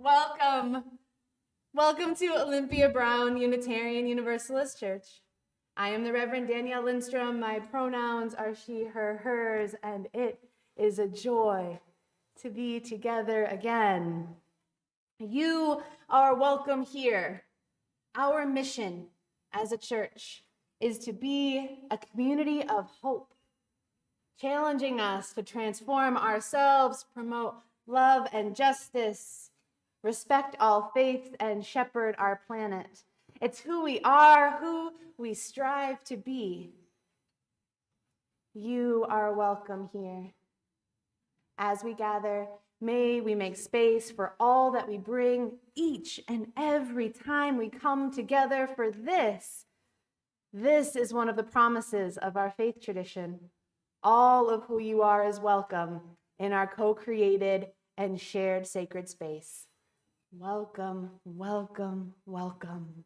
Welcome. Welcome to Olympia Brown Unitarian Universalist Church. I am the Reverend Danielle Lindstrom. My pronouns are she, her, hers, and it is a joy to be together again. You are welcome here. Our mission as a church is to be a community of hope, challenging us to transform ourselves, promote love and justice, respect all faiths, and shepherd our planet. It's who we are, who we strive to be. You are welcome here. As we gather, may we make space for all that we bring each and every time we come together, for this is one of the promises of our faith tradition. All of who you are is welcome in our co-created and shared sacred space. Welcome, welcome, welcome.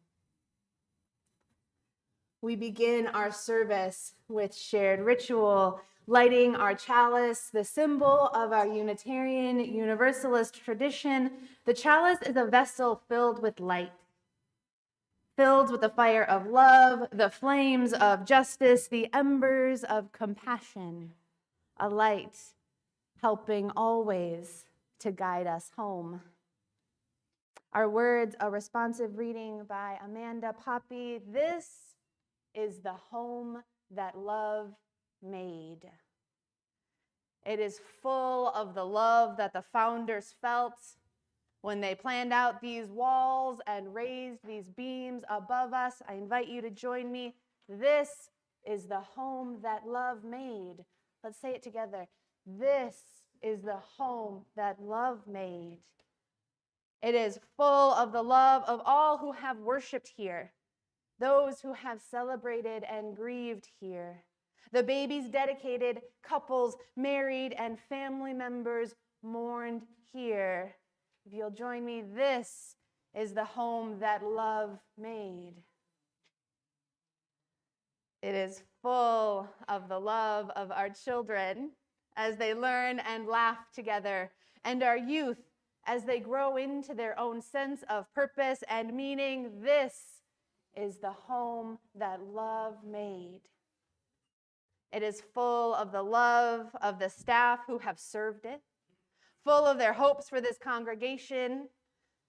We begin our service with shared ritual, lighting our chalice, the symbol of our Unitarian Universalist tradition. The chalice is a vessel filled with light, filled with the fire of love, the flames of justice, the embers of compassion, a light helping always to guide us home. Our words, a responsive reading by Amanda Poppy. This is the home that love made. It is full of the love that the founders felt when they planned out these walls and raised these beams above us. I invite you to join me. This is the home that love made. Let's say it together. This is the home that love made. It is full of the love of all who have worshiped here, those who have celebrated and grieved here, the babies dedicated, couples married, and family members mourned here. If you'll join me, this is the home that love made. It is full of the love of our children as they learn and laugh together, and our youth as they grow into their own sense of purpose and meaning. This is the home that love made. It is full of the love of the staff who have served it, full of their hopes for this congregation,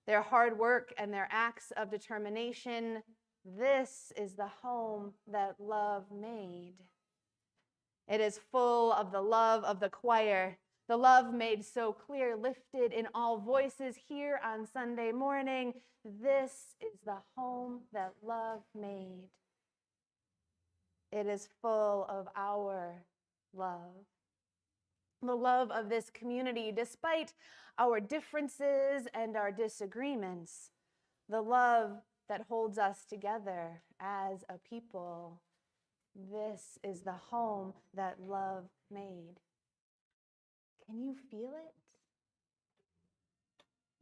their hard work and their acts of determination. This is the home that love made. It is full of the love of the choir, the love made so clear, lifted in all voices here on Sunday morning. This is the home that love made. It is full of our love. The love of this community, despite our differences and our disagreements. The love that holds us together as a people. This is the home that love made. Can you feel it?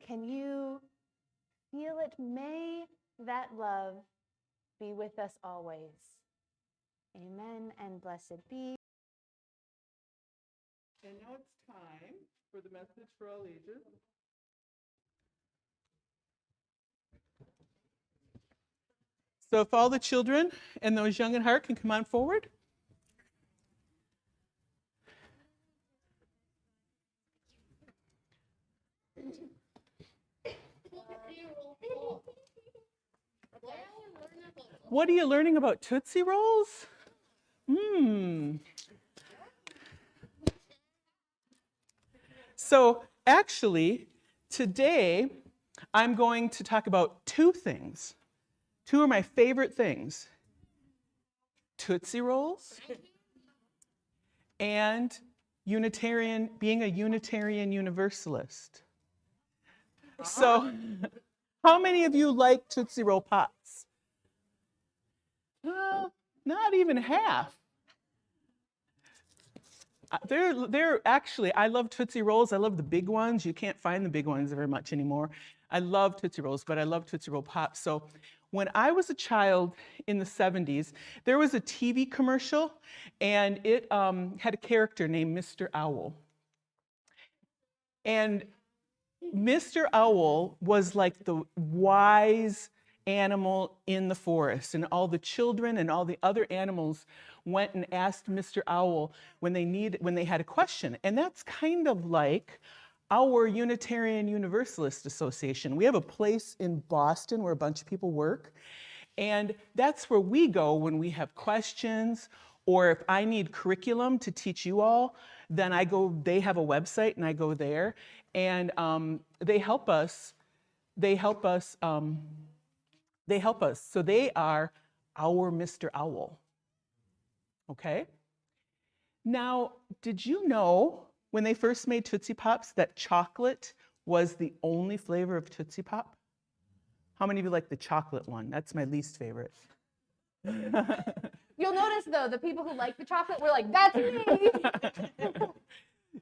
Can you feel it? May that love be with us always. Amen and blessed be. And now it's time for the message for all ages. So if all the children and those young at heart can come on forward. What are you learning about Tootsie Rolls? So actually, today I'm going to talk about two things. Two of my favorite things. Tootsie Rolls and being a Unitarian Universalist. So how many of you like Tootsie Roll Pops? Well, not even half. They're actually, I love Tootsie Rolls. I love the big ones. You can't find the big ones very much anymore. I love Tootsie Rolls, but I love Tootsie Roll Pops. So when I was a child in the 70s, there was a TV commercial, and it had a character named Mr. Owl. And Mr. Owl was like the wise animal in the forest, and all the children and all the other animals went and asked Mr. Owl when they had a question. And that's kind of like our Unitarian Universalist Association. We have a place in Boston where a bunch of people work, and that's where we go when we have questions, or if I need curriculum to teach you all, then I go, they have a website and I go there, and they help us. They help us. So they are our Mr. Owl. Okay? Now, did you know when they first made Tootsie Pops that chocolate was the only flavor of Tootsie Pop? How many of you like the chocolate one? That's my least favorite. You'll notice, though, the people who like the chocolate were like, that's me.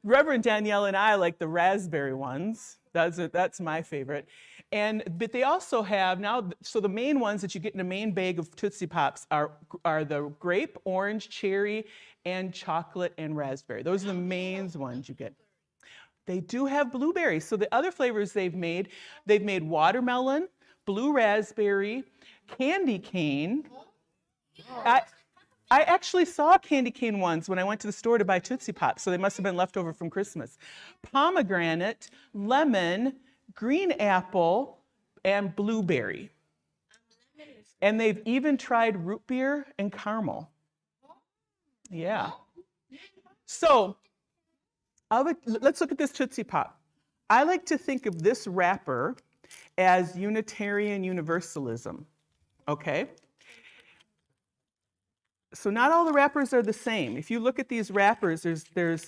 Reverend Danielle and I like the raspberry ones. That's my favorite. But they also have now, so the main ones that you get in a main bag of Tootsie Pops are the grape, orange, cherry, and chocolate and raspberry. Those are the main ones you get. They do have blueberries. So the other flavors they've made watermelon, blue raspberry, candy cane. I actually saw a candy cane once when I went to the store to buy Tootsie Pops, so they must have been left over from Christmas. Pomegranate, lemon, green apple, and blueberry. And they've even tried root beer and caramel. Yeah. So let's look at this Tootsie Pop. I like to think of this wrapper as Unitarian Universalism, okay? So not all the wrappers are the same. If you look at these wrappers, they're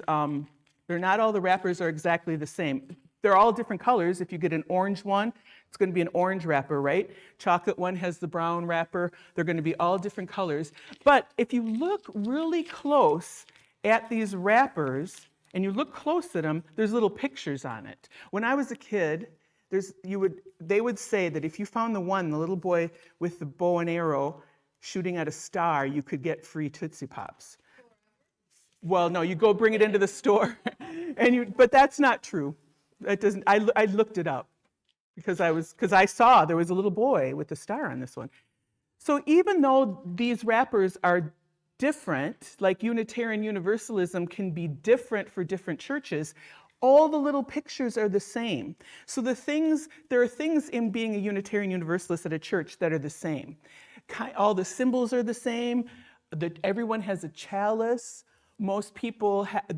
not all the wrappers are exactly the same. They're all different colors. If you get an orange one, it's going to be an orange wrapper, right? Chocolate one has the brown wrapper. They're going to be all different colors. But if you look really close at these wrappers and you look close at them, there's little pictures on it. When I was a kid, they would say that if you found the little boy with the bow and arrow shooting at a star, you could get free Tootsie Pops. Well, no, you go bring it into the store, but that's not true. It doesn't. I looked it up because I saw there was a little boy with a star on this one. So even though these wrappers are different, like Unitarian Universalism can be different for different churches, all the little pictures are the same. So there are things in being a Unitarian Universalist at a church that are the same. All the symbols are the same. Everyone has a chalice.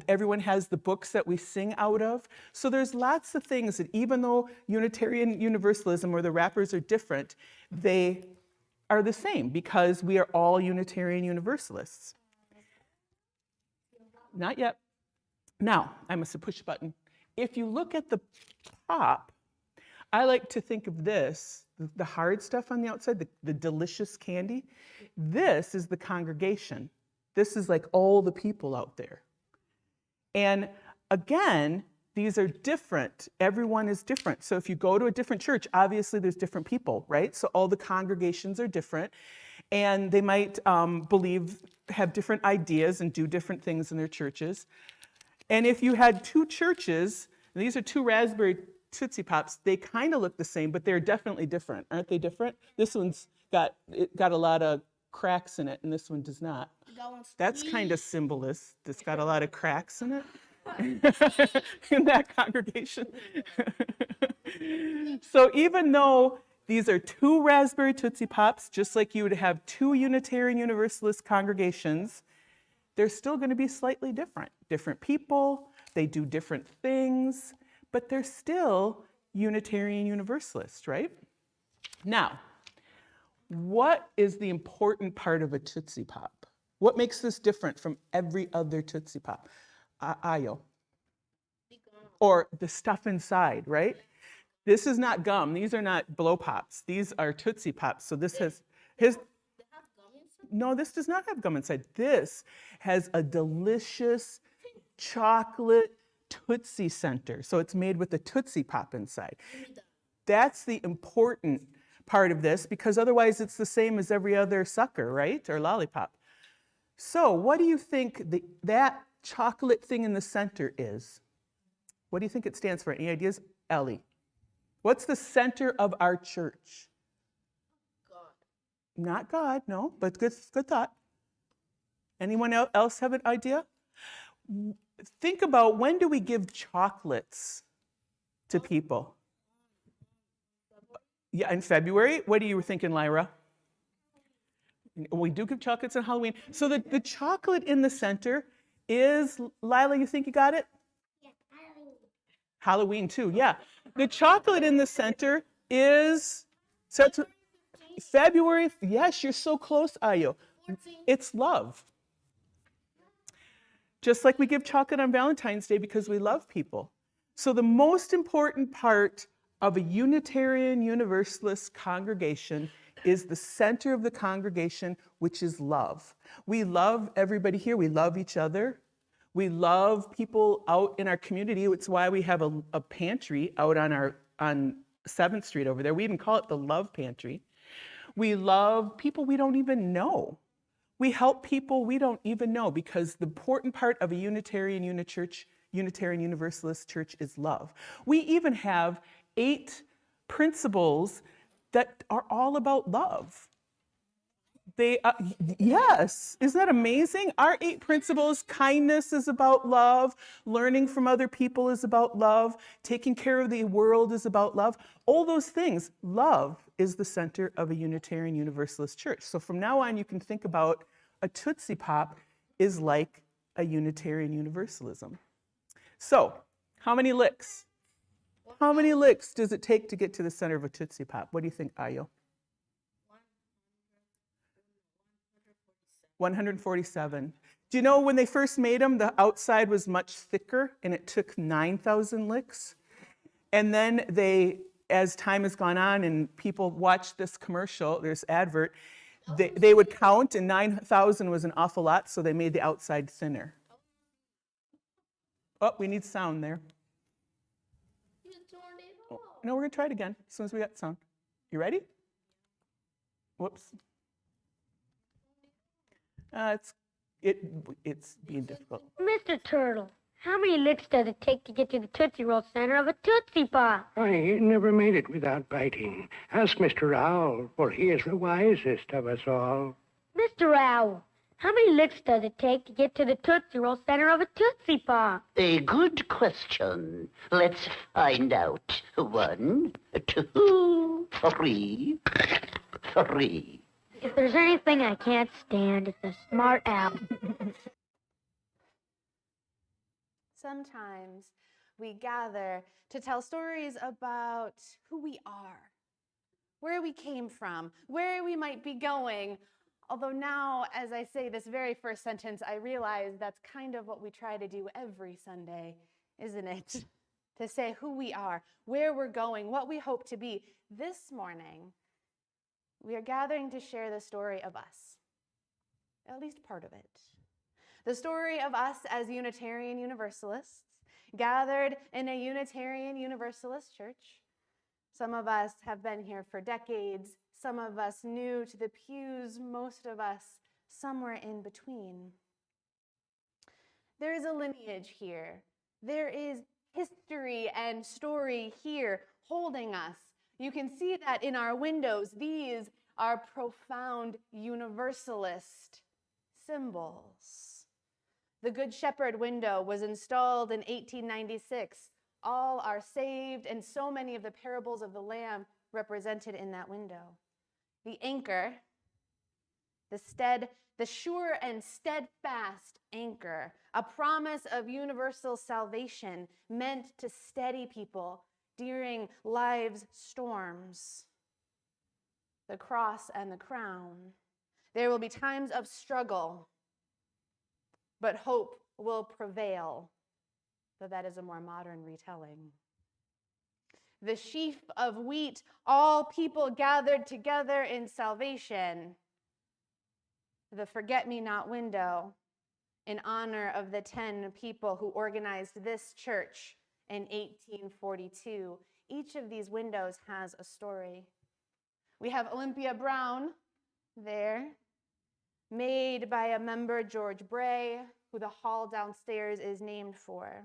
Everyone has the books that we sing out of. So there's lots of things that even though Unitarian Universalism or the wrappers are different, they are the same because we are all Unitarian Universalists. Not yet. Now, I must have pushed a button. If you look at the top, I like to think of this, the hard stuff on the outside, the delicious candy. This is the congregation. This is like all the people out there. And again, these are different. Everyone is different. So if you go to a different church, obviously there's different people, right? So all the congregations are different. And they might have different ideas and do different things in their churches. And if you had two churches, and these are two raspberry Tootsie Pops, they kind of look the same, but they're definitely different. Aren't they different? This one's got a lot of cracks in it, and this one does not. That's kind of symbolist. It's got a lot of cracks in it in that congregation. So even though these are two raspberry Tootsie Pops, just like you would have two Unitarian Universalist congregations, they're still going to be slightly different. Different people, they do different things, but they're still Unitarian Universalist, right? Now, what is the important part of a Tootsie Pop? What makes this different from every other Tootsie Pop? Ayo. Or the stuff inside, right? This is not gum. These are not blow pops. These are Tootsie Pops. So this has no, this does not have gum inside. This has a delicious chocolate Tootsie center. So it's made with a Tootsie Pop inside. That's the important part of this, because otherwise it's the same as every other sucker, right? Or lollipop. So what do you think that chocolate thing in the center is? What do you think it stands for? Any ideas? Ellie? What's the center of our church? God. Not God, no, but good thought. Anyone else have an idea? Think about, when do we give chocolates to people? Yeah, in February. What are you thinking, Lyra? We do give chocolates on Halloween. So the chocolate in the center is, Lila, you think you got it? Yeah, Halloween too, yeah. The chocolate in the center is, so it's February, yes, you're so close, Ayo. 14. It's love. Just like we give chocolate on Valentine's Day because we love people. So the most important part of a Unitarian Universalist congregation is the center of the congregation, which is love. We love everybody here. We love each other. We love people out in our community. It's why we have a pantry out on 7th Street over there. We even call it the Love Pantry. We love people we don't even know. We help people we don't even know, because the important part of a Unitarian Universalist church is love. We even have 8 principles that are all about love. Yes, isn't that amazing? Our 8 principles: kindness is about love, learning from other people is about love, taking care of the world is about love. All those things, love is the center of a Unitarian Universalist church. So from now on, you can think about a Tootsie Pop is like a Unitarian Universalism. So, how many licks? How many licks does it take to get to the center of a Tootsie Pop? What do you think, Ayo? 147. Do you know when they first made them, the outside was much thicker and it took 9,000 licks? And then as time has gone on and people watch this commercial, this advert, they would count, and 9,000 was an awful lot, so they made the outside thinner. Oh, we need sound there. You turned it off. No, we're gonna try it again as soon as we got sound. You ready? Whoops. It's being difficult. Mr. Turtle, how many licks does it take to get to the Tootsie Roll center of a Tootsie Pop? I never made it without biting. Ask Mr. Owl, for he is the wisest of us all. Mr. Owl, how many licks does it take to get to the Tootsie Roll center of a Tootsie Pop? A good question. Let's find out. 1, 2, 3, 3. If there's anything I can't stand, it's a smart owl. Sometimes we gather to tell stories about who we are, where we came from, where we might be going. Although now, as I say this very first sentence, I realize that's kind of what we try to do every Sunday, isn't it? To say who we are, where we're going, what we hope to be. This morning, we are gathering to share the story of us, at least part of it. The story of us as Unitarian Universalists, gathered in a Unitarian Universalist church. Some of us have been here for decades, some of us new to the pews, most of us somewhere in between. There is a lineage here. There is history and story here holding us. You can see that in our windows. These are profound Universalist symbols. The Good Shepherd window was installed in 1896. All are saved, and so many of the parables of the Lamb represented in that window. The anchor, the sure and steadfast anchor, a promise of universal salvation meant to steady people during life's storms. The cross and the crown. There will be times of struggle, but hope will prevail, though that is a more modern retelling. The sheaf of wheat, all people gathered together in salvation. The forget-me-not window, in honor of the 10 people who organized this church in 1842. Each of these windows has a story. We have Olympia Brown there, made by a member, George Bray, who the hall downstairs is named for.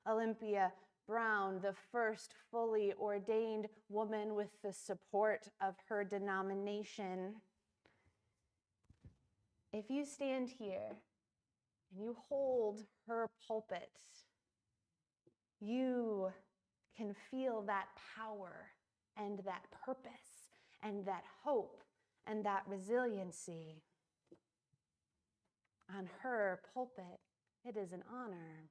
Olympia Brown, the first fully ordained woman with the support of her denomination. If you stand here and you hold her pulpit, you can feel that power and that purpose and that hope and that resiliency. On her pulpit, it is an honor.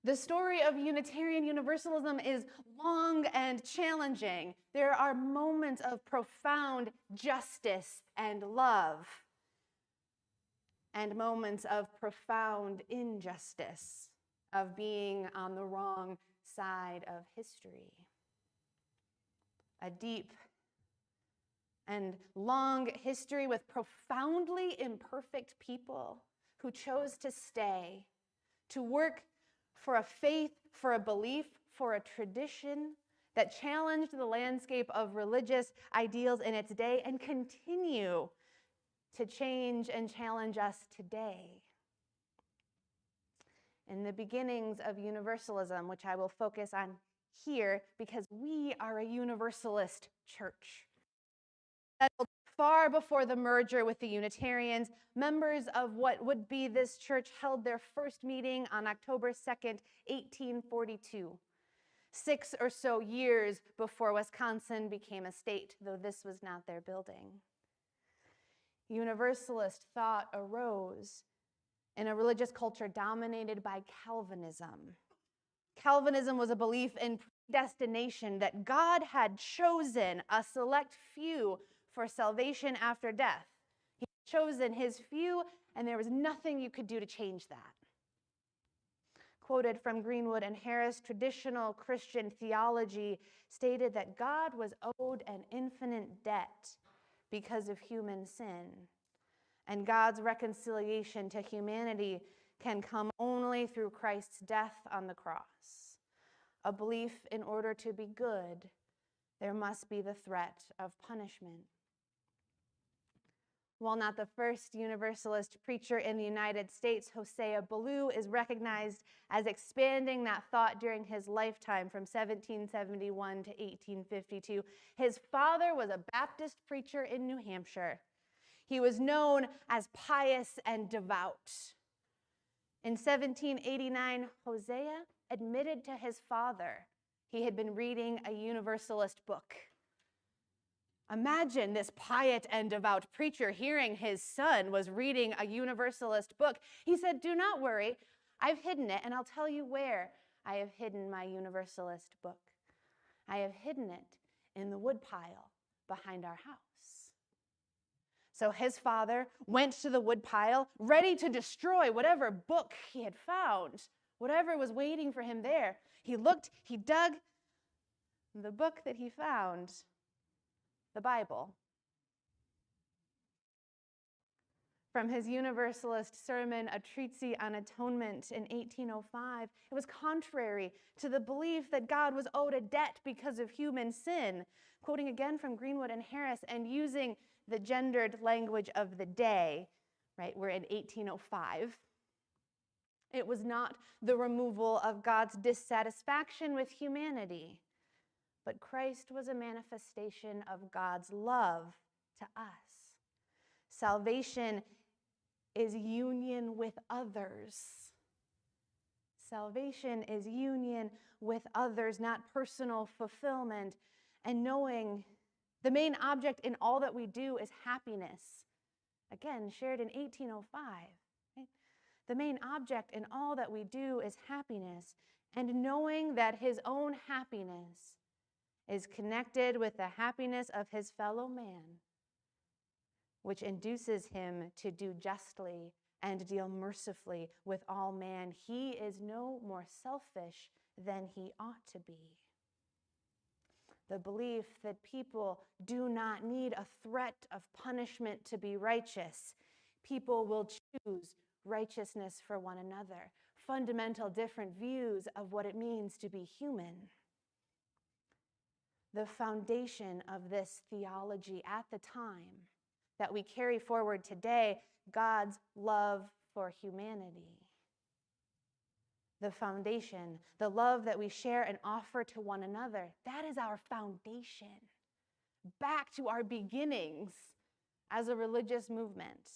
The story of Unitarian Universalism is long and challenging. There are moments of profound justice and love, and moments of profound injustice, of being on the wrong side of history. A deep and long history with profoundly imperfect people who chose to stay, to work for a faith, for a belief, for a tradition that challenged the landscape of religious ideals in its day and continue to change and challenge us today. In the beginnings of Universalism, which I will focus on here because we are a Universalist church. Far before the merger with the Unitarians, members of what would be this church held their first meeting on October 2nd, 1842, 6 or so years before Wisconsin became a state, though this was not their building. Universalist thought arose in a religious culture dominated by Calvinism. Calvinism was a belief in predestination, that God had chosen a select few for salvation after death. He had chosen his few, and there was nothing you could do to change that. Quoted from Greenwood and Harris, traditional Christian theology stated that God was owed an infinite debt because of human sin, and God's reconciliation to humanity can come only through Christ's death on the cross. A belief, in order to be good, there must be the threat of punishment. While not the first Universalist preacher in the United States, Hosea Ballou is recognized as expanding that thought during his lifetime from 1771 to 1852. His father was a Baptist preacher in New Hampshire. He was known as pious and devout. In 1789, Hosea admitted to his father he had been reading a Universalist book. Imagine this pious and devout preacher hearing his son was reading a Universalist book. He said, "Do not worry, I've hidden it, and I'll tell you where I have hidden my Universalist book. I have hidden it in the woodpile behind our house." So his father went to the woodpile, ready to destroy whatever book he had found, whatever was waiting for him there. He looked, he dug, the book that he found, the Bible. From his Universalist sermon, A Treatise on Atonement in 1805, it was contrary to the belief that God was owed a debt because of human sin. Quoting again from Greenwood and Harris and using the gendered language of the day, right? We're in 1805. It was not the removal of God's dissatisfaction with humanity, but Christ was a manifestation of God's love to us. Salvation is union with others. Salvation is union with others, not personal fulfillment, and knowing the main object in all that we do is happiness. Again, shared in 1805. Right? The main object in all that we do is happiness, and knowing that his own happiness is connected with the happiness of his fellow man, which induces him to do justly and deal mercifully with all man. He is no more selfish than he ought to be. The belief that people do not need a threat of punishment to be righteous. People will choose righteousness for one another. Fundamental different views of what it means to be human. The foundation of this theology at the time that we carry forward today, God's love for humanity. the foundation, the love that we share and offer to one another. That is our foundation. Back to our beginnings as a religious movement.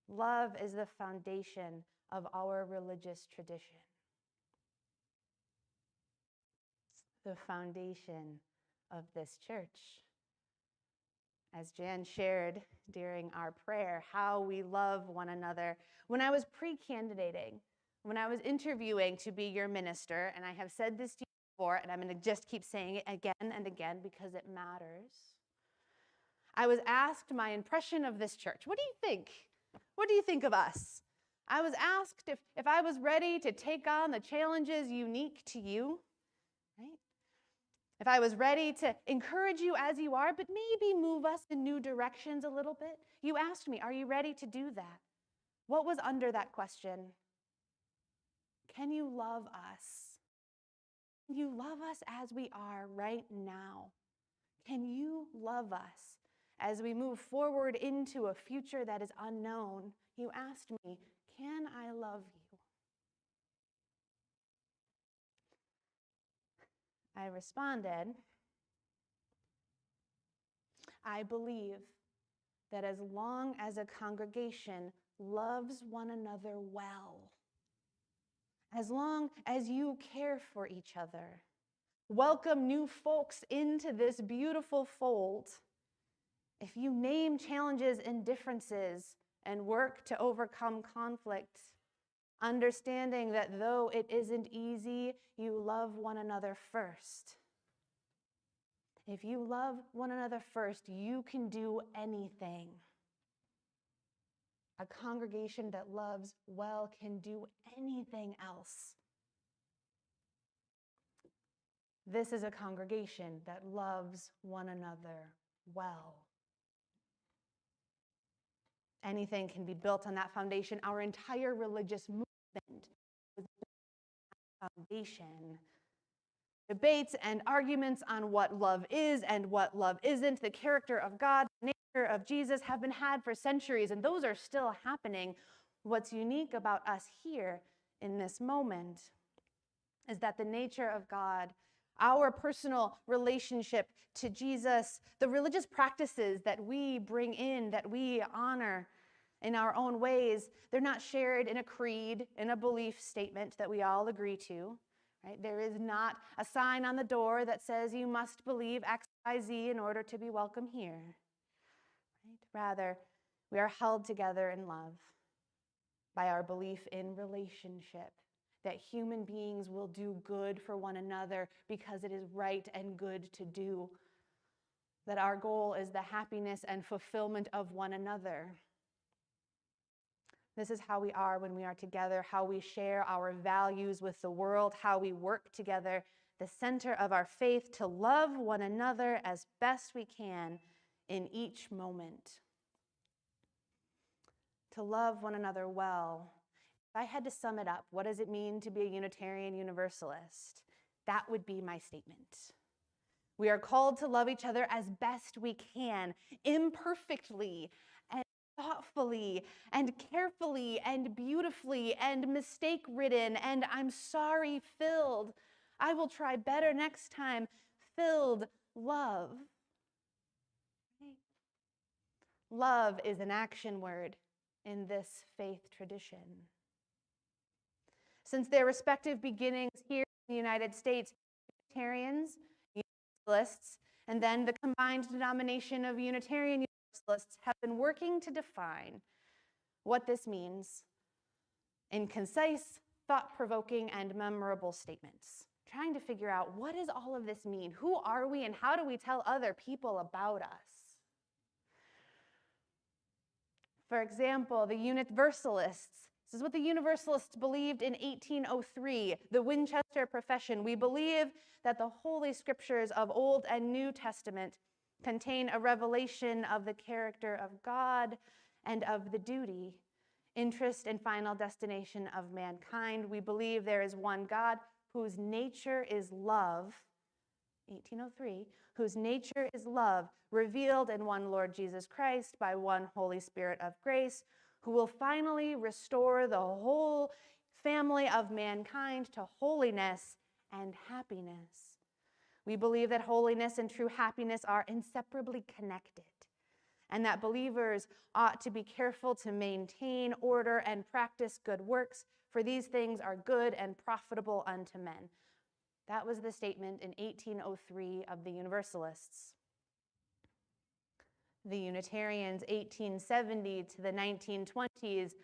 Love is the foundation of our religious tradition. The foundation of this church. As Jan shared during our prayer, how we love one another. When I was pre-candidating, when I was interviewing to be your minister, and I have said this to you before, and I'm going to just keep saying it again and again because it matters. I was asked my impression of this church. What do you think? What do you think of us? I was asked if I was ready to take on the challenges unique to you, right? If I was ready to encourage you as you are, but maybe move us in new directions a little bit. You asked me, are you ready to do that? What was under that question? Can you love us? Can you love us as we are right now? Can you love us as we move forward into a future that is unknown? You asked me, can I love you? I responded, I believe that as long as a congregation loves one another well, as long as you care for each other, welcome new folks into this beautiful fold, if you name challenges and differences and work to overcome conflict, understanding that though it isn't easy, you love one another first. If you love one another first, you can do anything. A congregation that loves well can do anything else. This is a congregation that loves one another well. Anything can be built on that foundation. Our entire religious movement is built on that foundation. Debates and arguments on what love is and what love isn't, the character of God, the nature of Jesus have been had for centuries, and those are still happening. What's unique about us here in this moment is that the nature of God, our personal relationship to Jesus, the religious practices that we bring in, that we honor in our own ways, they're not shared in a creed, in a belief statement that we all agree to. Right? There is not a sign on the door that says you must believe X, Y, Z in order to be welcome here. Right? Rather, we are held together in love by our belief in relationship, that human beings will do good for one another because it is right and good to do, that our goal is the happiness and fulfillment of one another. This is how we are when we are together, how we share our values with the world, how we work together, the center of our faith to love one another as best we can in each moment. To love one another well. If I had to sum it up, what does it mean to be a Unitarian Universalist? That would be my statement. We are called to love each other as best we can, imperfectly, and thoughtfully and carefully and beautifully and mistake-ridden and I'm sorry filled. I will try better next time. Filled love. Love is an action word in this faith tradition. Since their respective beginnings here in the United States, Unitarians, Universalists, and then the combined denomination of Unitarian Universalists have been working to define what this means in concise, thought-provoking, and memorable statements, trying to figure out what does all of this mean? Who are we and how do we tell other people about us? For example, the Universalists. This is what the Universalists believed in 1803, the Winchester Profession. We believe that the Holy Scriptures of Old and New Testament contain a revelation of the character of God and of the duty, interest, and final destination of mankind. We believe there is one God whose nature is love, 1803, whose nature is love, revealed in one Lord Jesus Christ by one Holy Spirit of grace, who will finally restore the whole family of mankind to holiness and happiness. We believe that holiness and true happiness are inseparably connected, and that believers ought to be careful to maintain order and practice good works, for these things are good and profitable unto men. That was the statement in 1803 of the Universalists. The Unitarians, 1870 to the 1920s,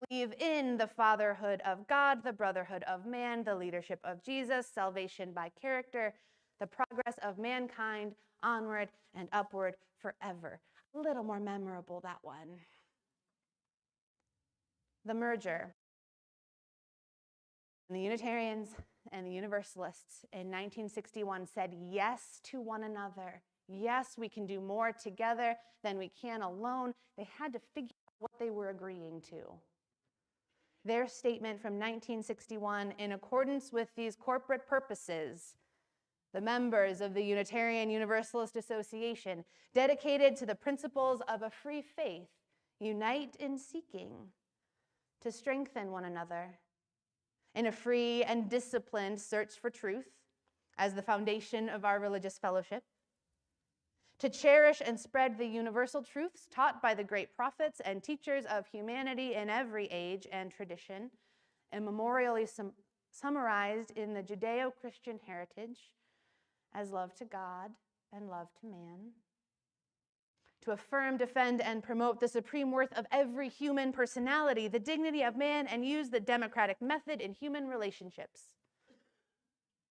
believe in the fatherhood of God, the brotherhood of man, the leadership of Jesus, salvation by character, the progress of mankind onward and upward forever. A little more memorable, that one. The merger. And the Unitarians and the Universalists in 1961 said yes to one another. Yes, we can do more together than we can alone. They had to figure out what they were agreeing to. Their statement from 1961, in accordance with these corporate purposes, the members of the Unitarian Universalist Association, dedicated to the principles of a free faith, unite in seeking to strengthen one another in a free and disciplined search for truth as the foundation of our religious fellowship, to cherish and spread the universal truths taught by the great prophets and teachers of humanity in every age and tradition, immemorially summarized in the Judeo-Christian heritage as love to God and love to man, to affirm, defend, and promote the supreme worth of every human personality, the dignity of man, and use the democratic method in human relationships,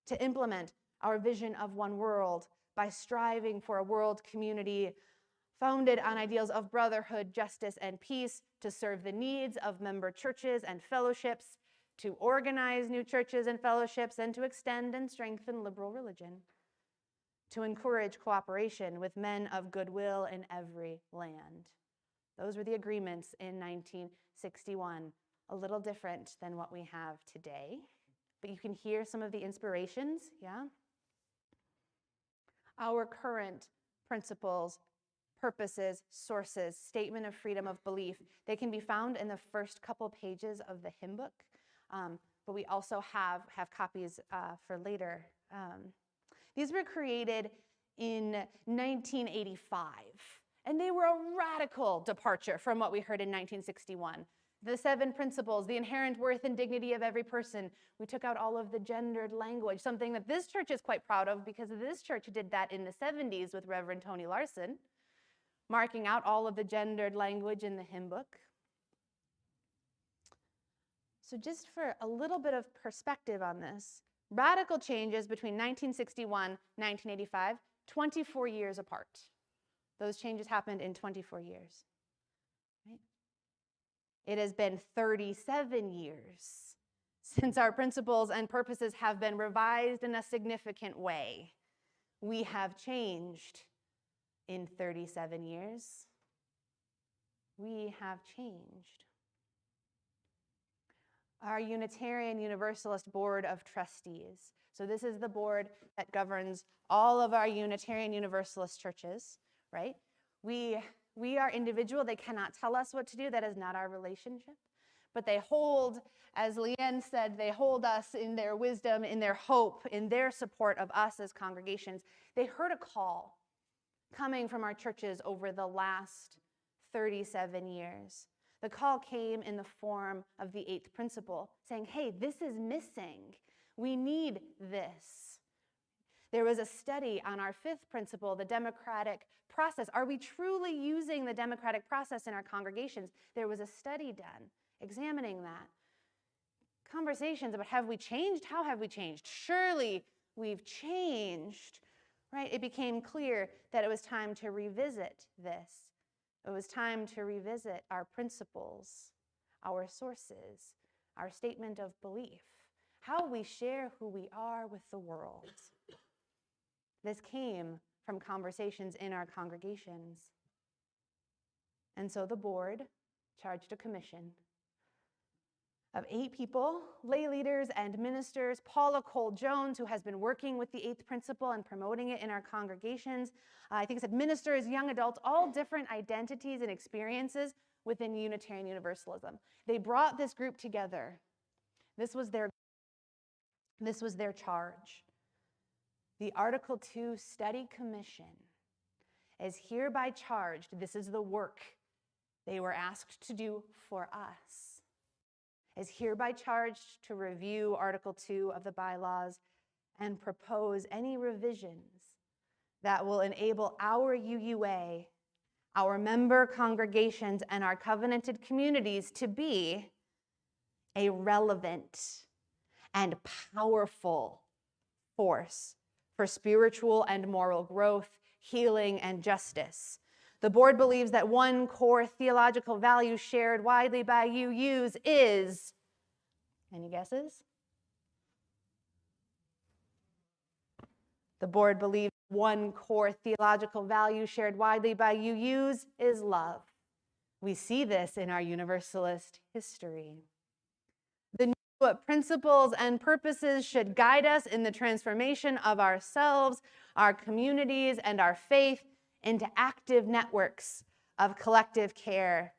to implement our vision of one world by striving for a world community founded on ideals of brotherhood, justice, and peace, to serve the needs of member churches and fellowships, to organize new churches and fellowships, and to extend and strengthen liberal religion, to encourage cooperation with men of goodwill in every land. Those were the agreements in 1961, a little different than what we have today. But you can hear some of the inspirations, yeah? Our current principles, purposes, sources, statement of freedom of belief, they can be found in the first couple pages of the hymn book, but we also have copies for later. These were created in 1985, and they were a radical departure from what we heard in 1961. The 7 principles, the inherent worth and dignity of every person. We took out all of the gendered language, something that this church is quite proud of because this church did that in the 70s with Reverend Tony Larson, marking out all of the gendered language in the hymn book. So just for a little bit of perspective on this, radical changes between 1961 and 1985, 24 years apart. Those changes happened in 24 years. Right? It has been 37 years since our principles and purposes have been revised in a significant way. We have changed in 37 years. We have changed. Our Unitarian Universalist Board of Trustees. So this is the board that governs all of our Unitarian Universalist churches, right? We are individual. They cannot tell us what to do. That is not our relationship. But they hold, as Leanne said, they hold us in their wisdom, in their hope, in their support of us as congregations. They heard a call coming from our churches over the last 37 years. The call came in the form of the 8th principle, saying, hey, this is missing. We need this. There was a study on our 5th principle, the democratic process. Are we truly using the democratic process in our congregations? There was a study done examining that. Conversations about have we changed? How have we changed? Surely we've changed, right? It became clear that it was time to revisit this. It was time to revisit our principles, our sources, our statement of belief, how we share who we are with the world. This came from conversations in our congregations. And so the board charged a commission of 8 people, lay leaders and ministers, Paula Cole-Jones, who has been working with the 8th principle and promoting it in our congregations. I think it said ministers, young adults, all different identities and experiences within Unitarian Universalism. They brought this group together This was their charge. The Article 2 Study Commission is hereby charged, this is the work they were asked to do for us, is hereby charged to review Article 2 of the bylaws and propose any revisions that will enable our UUA, our member congregations, and our covenanted communities to be a relevant and powerful force for spiritual and moral growth, healing, and justice. The board believes that one core theological value shared widely by UUs is, any guesses? The board believes one core theological value shared widely by UUs is love. We see this in our Universalist history. The new principles and purposes should guide us in the transformation of ourselves, our communities, and our faith into active networks of collective care,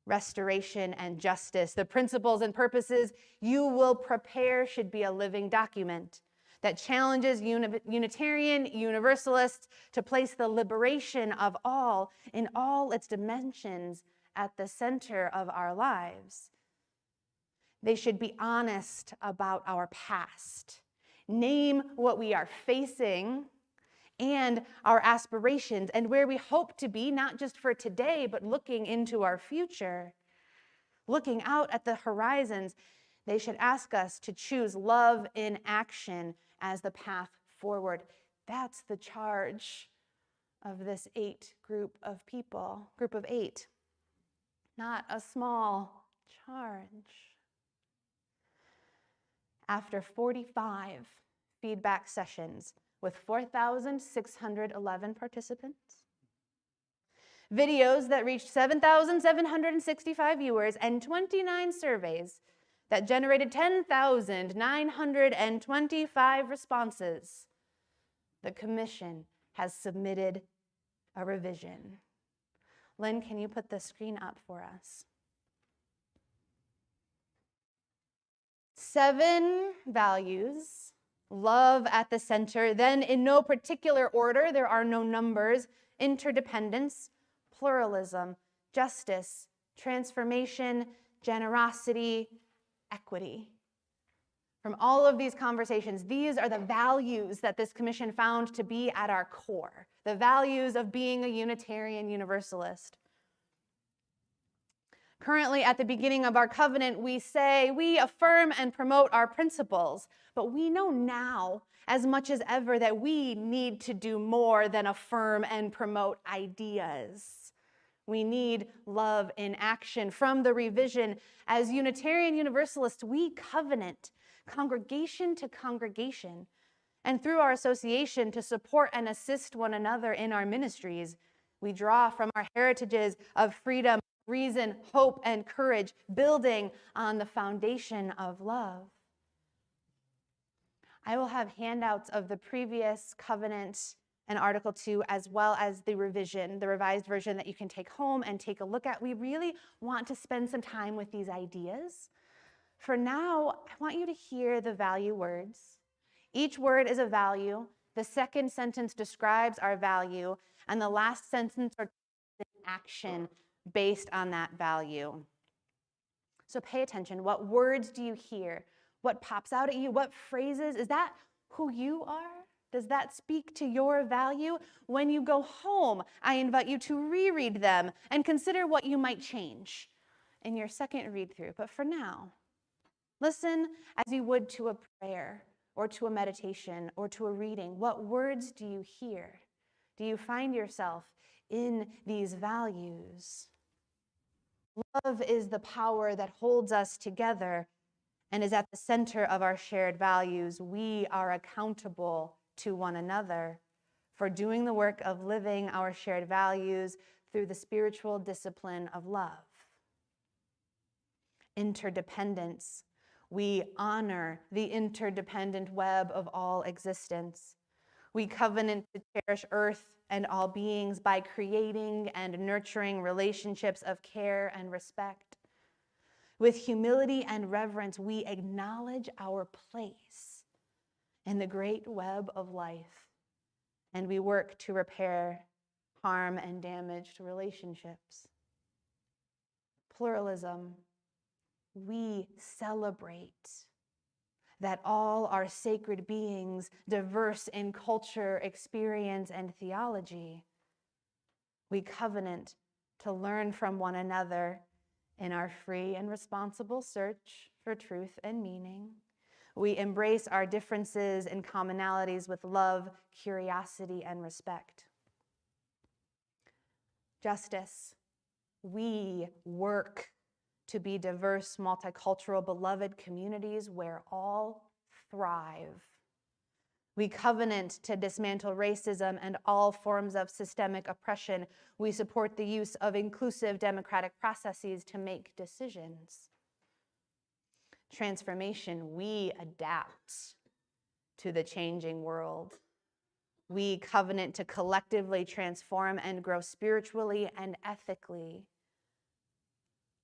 restoration, and justice. The principles and purposes you will prepare should be a living document that challenges Unitarian Universalists to place the liberation of all in all its dimensions at the center of our lives. They should be honest about our past, name what we are facing and our aspirations and where we hope to be, not just for today, but looking into our future, looking out at the horizons. They should ask us to choose love in action as the path forward. That's the charge of this group of 8. Not a small charge. After 45 feedback sessions with 4,611 participants, videos that reached 7,765 viewers, and 29 surveys that generated 10,925 responses, the commission has submitted a revision. Lynn, can you put the screen up for us? 7 values, love at the center, then in no particular order, there are no numbers: interdependence, pluralism, justice, transformation, generosity, equity. From all of these conversations, these are the values that this commission found to be at our core, the values of being a Unitarian Universalist. Currently, at the beginning of our covenant, we say we affirm and promote our principles, but we know now, as much as ever, that we need to do more than affirm and promote ideas. We need love in action. From the revision, as Unitarian Universalists, we covenant congregation to congregation, and through our association to support and assist one another in our ministries. We draw from our heritages of freedom, reason, hope, and courage, building on the foundation of love. I will have handouts of the previous covenant and Article 2, as well as the revision, the revised version that you can take home and take a look at. We really want to spend some time with these ideas. For now, I want you to hear the value words. Each word is a value. The second sentence describes our value, and the last sentence are action based on that value. So pay attention. What words do you hear? What pops out at you? What phrases? Is that who you are? Does that speak to your value? When you go home, I invite you to reread them and consider what you might change in your second read through. But for now, listen as you would to a prayer or to a meditation or to a reading. What words do you hear? Do you find yourself in these values? Love is the power that holds us together and is at the center of our shared values. We are accountable to one another for doing the work of living our shared values through the spiritual discipline of love. Interdependence. We honor the interdependent web of all existence. We covenant to cherish earth and all beings by creating and nurturing relationships of care and respect. With humility and reverence, we acknowledge our place in the great web of life, and we work to repair harm and damaged relationships. Pluralism, we celebrate that all are sacred beings, diverse in culture, experience, and theology. We covenant to learn from one another in our free and responsible search for truth and meaning. We embrace our differences and commonalities with love, curiosity, and respect. Justice, we work to be diverse, multicultural, beloved communities where all thrive. We covenant to dismantle racism and all forms of systemic oppression. We support the use of inclusive democratic processes to make decisions. Transformation, we adapt to the changing world. We covenant to collectively transform and grow spiritually and ethically.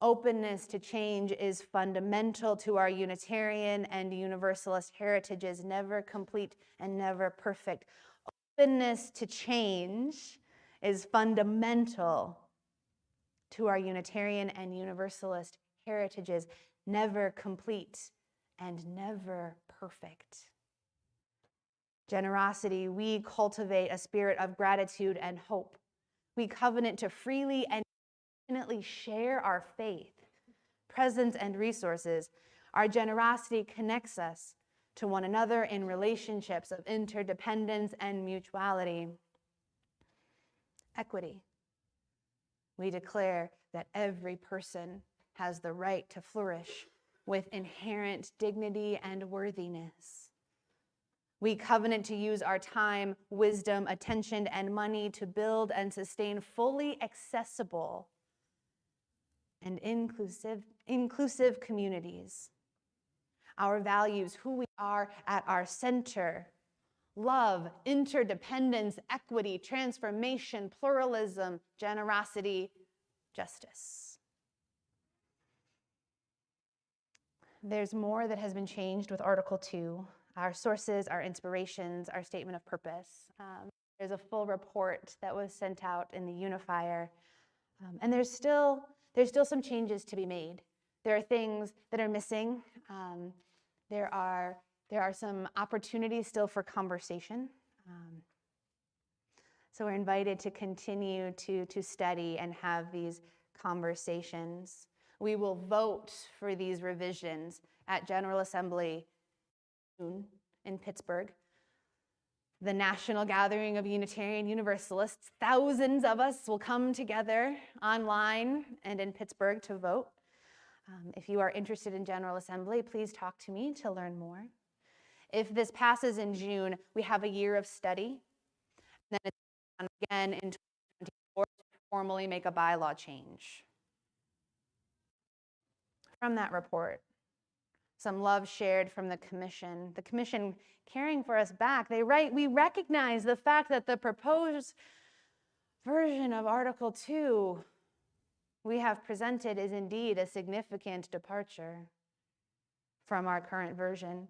Openness to change is fundamental to our Unitarian and Universalist heritages, never complete and never perfect. Openness to change is fundamental to our Unitarian and Universalist heritages, never complete and never perfect. Generosity, we cultivate a spirit of gratitude and hope. We covenant to freely and infinitely share our faith, presence, and resources. Our generosity connects us to one another in relationships of interdependence and mutuality. Equity. We declare that every person has the right to flourish with inherent dignity and worthiness. We covenant to use our time, wisdom, attention, and money to build and sustain fully accessible and inclusive communities. Our values, who we are at our center: love, interdependence, equity, transformation, pluralism, generosity, justice. There's more that has been changed with Article 2. Our sources, our inspirations, our statement of purpose. There's a full report that was sent out in the Unifier. And there's still some changes to be made. There are things that are missing. There are some opportunities still for conversation. So we're invited to continue to study and have these conversations. We will vote for these revisions at General Assembly in Pittsburgh, the National Gathering of Unitarian Universalists. Thousands of us will come together online and in Pittsburgh to vote. If you are interested in General Assembly, please talk to me to learn more. If this passes in June, we have a year of study. And then it's on again in 2024 to formally make a bylaw change. From that report, some love shared from the commission. The commission caring for us back. They write, we recognize the fact that the proposed version of Article 2 we have presented is indeed a significant departure from our current version,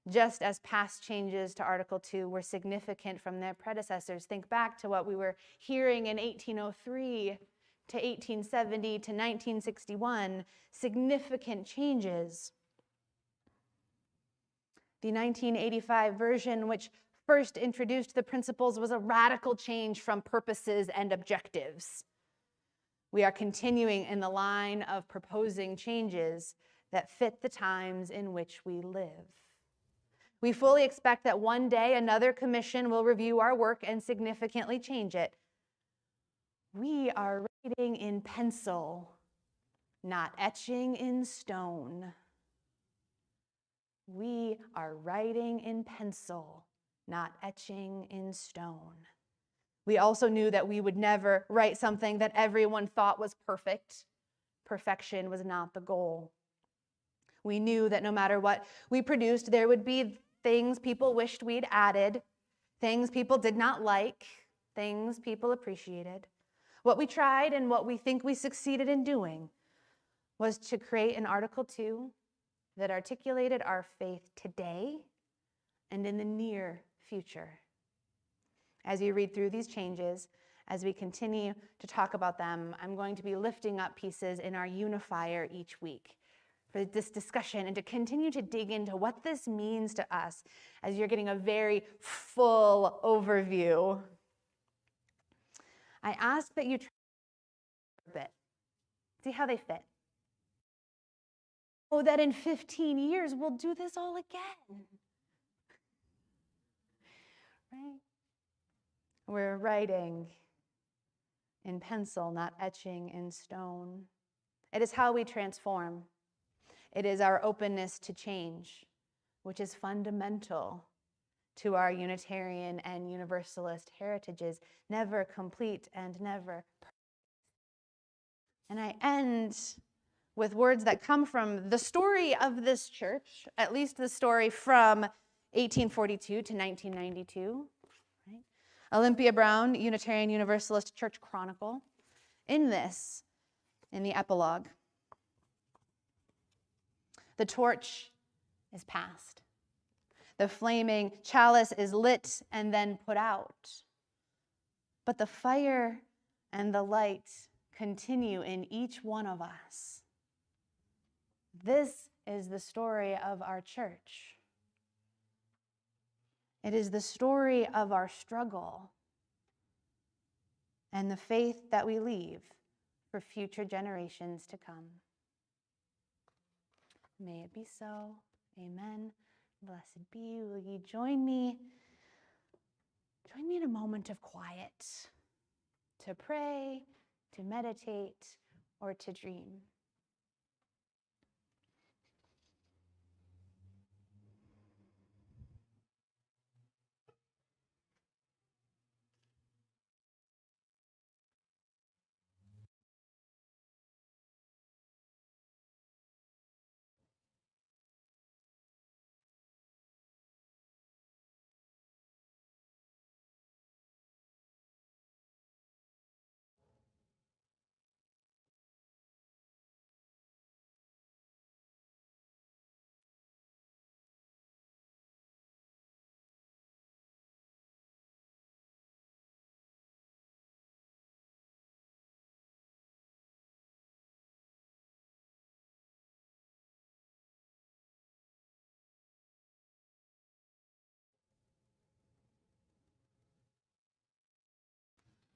just as past changes to Article 2 were significant from their predecessors. Think back to what we were hearing in 1803 to 1870 to 1961, significant changes. The 1985 version, which first introduced the principles, was a radical change from purposes and objectives. We are continuing in the line of proposing changes that fit the times in which we live. We fully expect that one day another commission will review our work and significantly change it. We are writing in pencil, not etching in stone. We are writing in pencil, not etching in stone. We also knew that we would never write something that everyone thought was perfect. Perfection was not the goal. We knew that no matter what we produced, there would be things people wished we'd added, things people did not like, things people appreciated. What we tried and what we think we succeeded in doing. was to create an Article 2 that articulated our faith today and in the near future. As you read through these changes, as we continue to talk about them, I'm going to be lifting up pieces in our unifier each week for this discussion and to continue to dig into what this means to us as you're getting a very full overview. I ask that you try a bit, see how they fit. Oh, that in 15 years we'll do this all again. Right? We're writing in pencil, not etching in stone. It is how we transform. It is our openness to change, which is fundamental to our Unitarian and Universalist heritages, never complete and never perfect. And I end with words that come from the story of this church, at least the story from 1842 to 1992. Right? Olympia Brown, Unitarian Universalist Church Chronicle, in the epilogue. The torch is passed. The flaming chalice is lit and then put out. But the fire and the light continue in each one of us. This is the story of our church. It is the story of our struggle and the faith that we leave for future generations to come. May it be so. Amen. Blessed be. Will you join me? Join me in a moment of quiet to pray, to meditate, or to dream.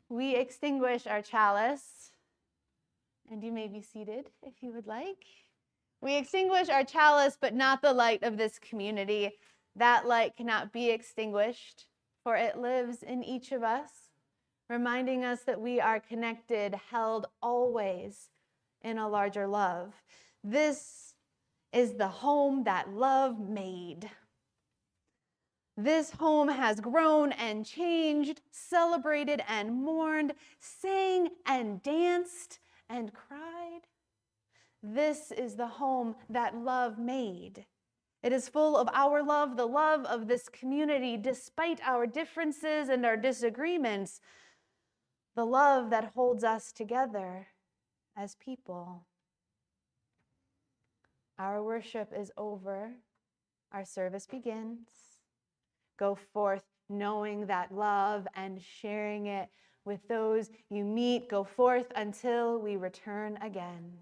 We extinguish our chalice, and you may be seated if you would like. We extinguish our chalice, but not the light of this community. That light cannot be extinguished, for it lives in each of us, reminding us that we are connected, held always in a larger love. This is the home that love made. This home has grown and changed, celebrated and mourned, sang and danced and cried. This is the home that love made. It is full of our love, the love of this community, despite our differences and our disagreements, the love that holds us together as people. Our worship is over. Our service begins. Go forth knowing that love and sharing it with those you meet. Go forth until we return again.